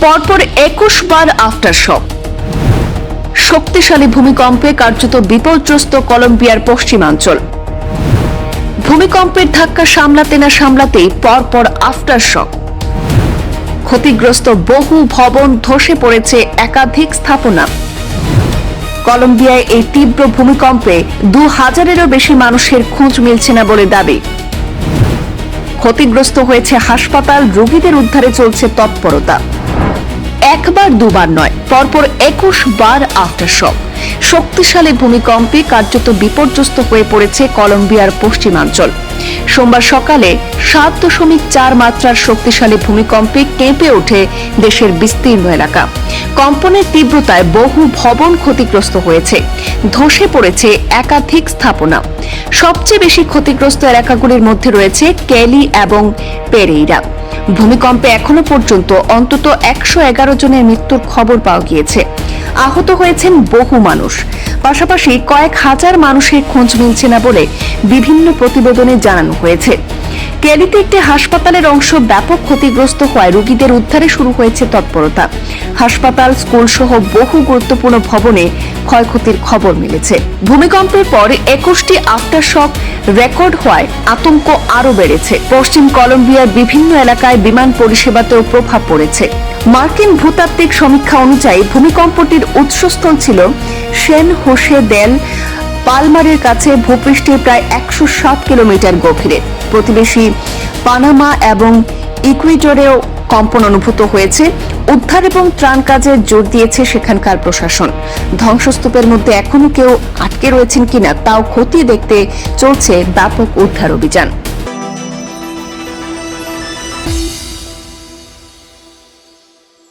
পরপর 21 বার after shock. শক্তিশালী ভূমিকম্পে কার্যত বিপর্যস্ত কলম্বিয়ার পশ্চিমাঞ্চল। ভূমিকম্পের ধাক্কা সামলাতে না সামলাতেই পরপর আফটার শক। ক্ষতিগ্রস্ত বহু ভবন, ধসে পড়েছে একাধিক স্থাপনা। কলম্বিয়ায় এই তীব্র ভূমিকম্পে 2000-এরও বেশি মানুষের খোঁজ মিলছে না বলে দাবি। ক্ষতিগ্রস্ত হয়েছে হাসপাতাল, রোগীদের উদ্ধারে চলছে তৎপরতা। একবার দুবার নয়, পরপর 21 বার আফটার শক। শক্তিশালী ভূমিকম্পে কার্যত বিপর্যস্ত হয়ে পড়েছে কলম্বিয়ার পশ্চিমাঞ্চল। সোমবার সকালে 7.4 মাত্রার শক্তিশালী ভূমিকম্পে কেঁপে ওঠে দেশের বিস্তীর্ণ এলাকা। কম্পনের তীব্রতায় বহু ভবন ক্ষতিগ্রস্ত হয়েছে, ধসে পড়েছে একাধিক স্থাপনা। সবচেয়ে বেশি ক্ষতিগ্রস্ত এলাকাগুলির মধ্যে রয়েছে কেলি এবং পেরেইরা। ভূমিকম্পে এখনো পর্যন্ত অন্তত 111 জনের মৃত্যুর খবর পাওয়া গিয়েছে। আহত হয়েছেন বহু মানুষ। পাশাপাশি কয়েক হাজার মানুষের খোঁজ মিলছে না বলে বিভিন্ন প্রতিবেদনে জানানো হয়েছে। কেলিতে একটি হাসপাতালের অংশ ব্যাপক ক্ষতিগ্রস্ত হওয়ায় রোগীদের উদ্ধারে শুরু হয়েছে তৎপরতা। হাসপাতাল, স্কুল সহ বহু গুরুত্বপূর্ণ ভবনে ক্ষয়ক্ষতির খবর মিলেছে। ভূমিকম্পের পর 21টি আফটার শক রেকর্ড হওয়ায় আতঙ্ক আরও বেড়েছে। পশ্চিম কলম্বিয়ার বিভিন্ন এলাকায় বিমান পরিষেবাতেও প্রভাব পড়েছে। মার্কিন ভূতাত্ত্বিক সমীক্ষা অনুযায়ী ভূমিকম্পটির উৎসস্থল ছিল সেন হোসে দেল পালমারের কাছে, ভূপৃষ্ঠের প্রায় 107 কিলোমিটার গভীরে। প্রতিবেশী পানামা এবং ইকুয়েডরেও কম্পন অনুভূত হয়েছে। উদ্ধার এবং ত্রাণ কাজে জোর দিয়েছে সেখানকার প্রশাসন। ধ্বংসস্তূপের মধ্যে এখনো কেউ আটকে রয়েছেন কিনা তাও খতিয়ে দেখতে চলছে ব্যাপক উদ্ধার অভিযান।